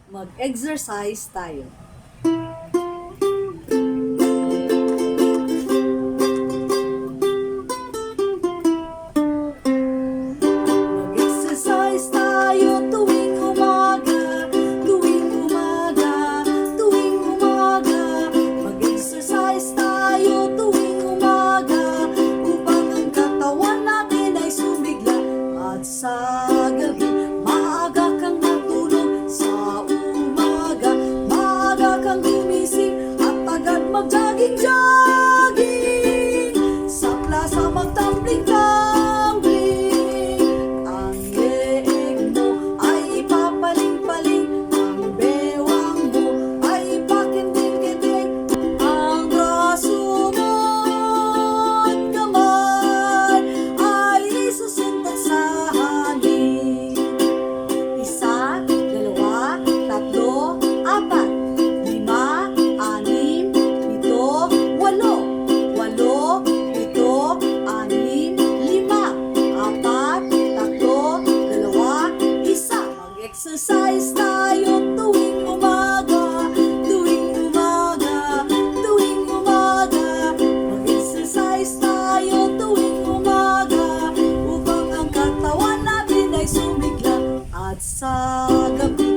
mag-exercise tayo. Mag-exercise tayo tuwing umaga, tuwing umaga, tuwing umaga. Mag-exercise tayo tuwing umaga upang ang katawan natin ay sumigla. At sa gabi, maaga kang matulog. Sa umaga, maaga kang gumising at agad mag-jogging-jogging. Sa plaza magtumbling-tumbling. Ang leeg mo ay ipapaling-paling. Ang bewang mo ay ipakinting-kinting. Ang braso mo at kamay ay isusunod sa hangin. Isa, dalawa, tatlo, apat, lima, anim, pito, walo. Walo, pito, anim, lima, apat, tatlo, dalawa, isa. Mag-exercise tayo tuwing umaga, tuwing umaga, tuwing umaga. Mag-exercise tayo tuwing umaga upang ang katawan natin ay sumigla. At sa gabi,